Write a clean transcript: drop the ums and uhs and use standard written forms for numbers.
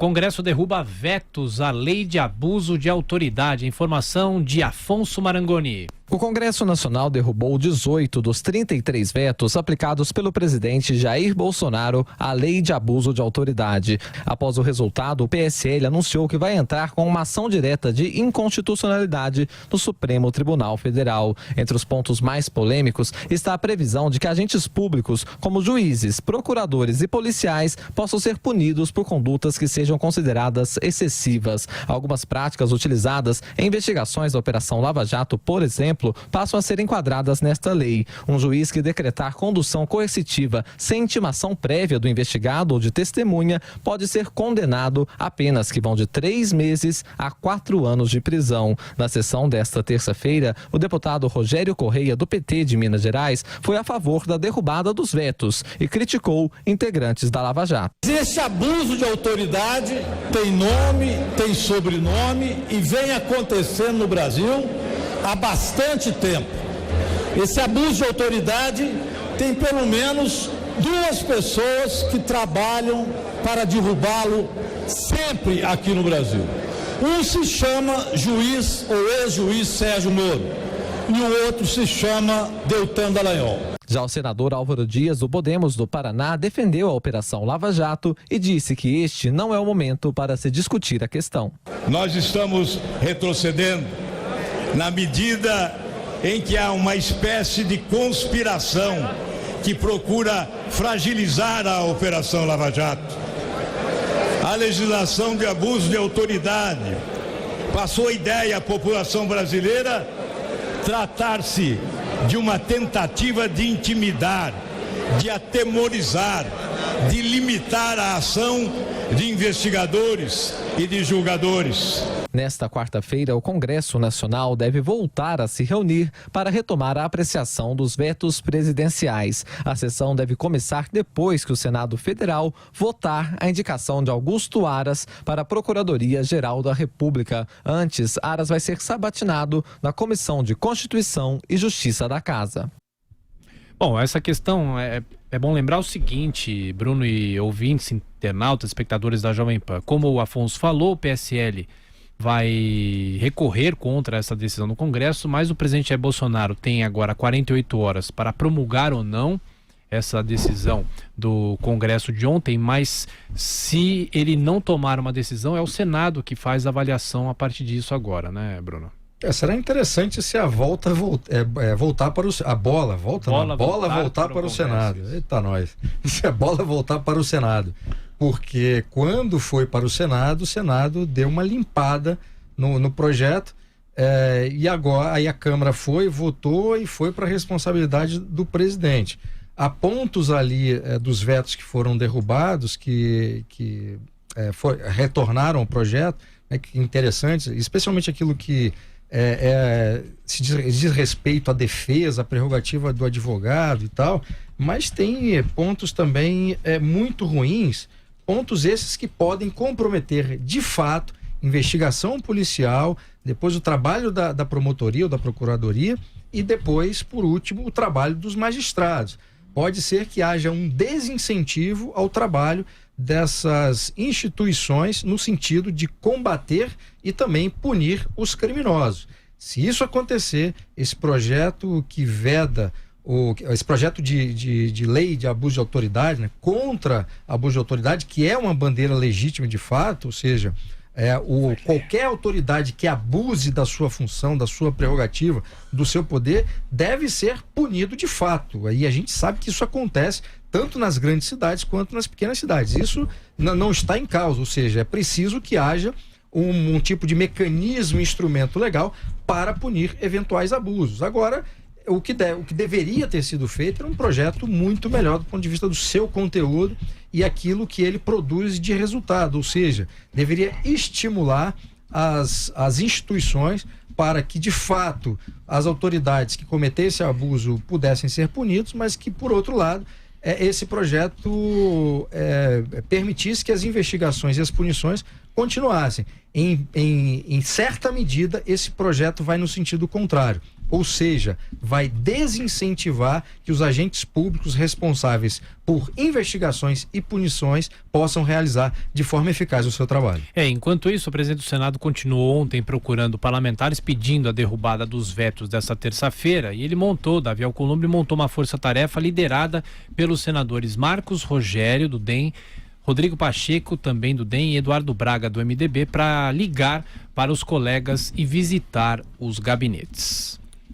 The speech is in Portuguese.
Congresso derruba vetos à lei de abuso de autoridade. Informação de Afonso Marangoni. O Congresso Nacional derrubou 18 dos 33 vetos aplicados pelo presidente Jair Bolsonaro à lei de abuso de autoridade. Após o resultado, o PSL anunciou que vai entrar com uma ação direta de inconstitucionalidade no Supremo Tribunal Federal. Entre os pontos mais polêmicos está a previsão de que agentes públicos, como juízes, procuradores e policiais, possam ser punidos por condutas que sejam consideradas excessivas. Algumas práticas utilizadas em investigações da Operação Lava Jato, por exemplo, passam a ser enquadradas nesta lei. Um juiz que decretar condução coercitiva sem intimação prévia do investigado ou de testemunha pode ser condenado a penas que vão de 3 meses a 4 anos de prisão. Na sessão desta terça-feira, o deputado Rogério Correia, do PT de Minas Gerais, foi a favor da derrubada dos vetos e criticou integrantes da Lava Jato. Esse abuso de autoridade tem nome, tem sobrenome e vem acontecendo no Brasil há bastante tempo. Esse abuso de autoridade tem pelo menos 2 pessoas que trabalham para derrubá-lo sempre aqui no Brasil. Um se chama juiz ou ex-juiz Sérgio Moro e o outro se chama Deltan Dallagnol. Já o senador Álvaro Dias, do Podemos do Paraná, defendeu a Operação Lava Jato e disse que este não é o momento para se discutir a questão. Nós estamos retrocedendo na medida em que há uma espécie de conspiração que procura fragilizar a Operação Lava Jato. A legislação de abuso de autoridade passou a ideia à população brasileira tratar-se de uma tentativa de intimidar, de atemorizar, de limitar a ação de investigadores e de julgadores. Nesta quarta-feira, o Congresso Nacional deve voltar a se reunir para retomar a apreciação dos vetos presidenciais. A sessão deve começar depois que o Senado Federal votar a indicação de Augusto Aras para a Procuradoria-Geral da República. Antes, Aras vai ser sabatinado na Comissão de Constituição e Justiça da Casa. Bom, essa questão é bom lembrar o seguinte, Bruno e ouvintes, internautas, espectadores da Jovem Pan. Como o Afonso falou, o PSL vai recorrer contra essa decisão no Congresso, mas o presidente Jair Bolsonaro tem agora 48 horas para promulgar ou não essa decisão do Congresso de ontem, mas se ele não tomar uma decisão, é o Senado que faz a avaliação a partir disso agora, né, Bruno? Será interessante se a voltar para a bola voltar para o Senado. Eita, nós. Se a bola voltar para o Senado. Porque quando foi para o Senado deu uma limpada no projeto, e agora aí a Câmara votou e foi para a responsabilidade do presidente. Há pontos ali dos vetos que foram derrubados, que retornaram ao projeto, que interessantes, especialmente aquilo que se diz respeito à defesa, à prerrogativa do advogado e tal, mas tem pontos também muito ruins, pontos esses que podem comprometer de fato investigação policial, depois o trabalho da promotoria ou da procuradoria e depois, por último, o trabalho dos magistrados. Pode ser que haja um desincentivo ao trabalho dessas instituições no sentido de combater e também punir os criminosos. Se isso acontecer, esse projeto que veda, esse projeto de lei de abuso de autoridade, né, contra abuso de autoridade, que é uma bandeira legítima de fato, ou seja, qualquer autoridade que abuse da sua função, da sua prerrogativa, do seu poder, deve ser punido de fato. Aí a gente sabe que isso acontece tanto nas grandes cidades quanto nas pequenas cidades. Isso não está em causa, ou seja, é preciso que haja um tipo de mecanismo, instrumento legal para punir eventuais abusos. Agora, o que deveria ter sido feito era um projeto muito melhor do ponto de vista do seu conteúdo e aquilo que ele produz de resultado, ou seja, deveria estimular as instituições para que, de fato, as autoridades que cometessem abuso pudessem ser punidos, mas que, por outro lado, esse projeto permitisse que as investigações e as punições continuassem. Em certa medida, esse projeto vai no sentido contrário. Ou seja, vai desincentivar que os agentes públicos responsáveis por investigações e punições possam realizar de forma eficaz o seu trabalho. Enquanto isso, o presidente do Senado continuou ontem procurando parlamentares pedindo a derrubada dos vetos dessa terça-feira e ele Davi Alcolumbre montou uma força-tarefa liderada pelos senadores Marcos Rogério, do DEM, Rodrigo Pacheco, também do DEM, e Eduardo Braga, do MDB, para ligar para os colegas e visitar os gabinetes.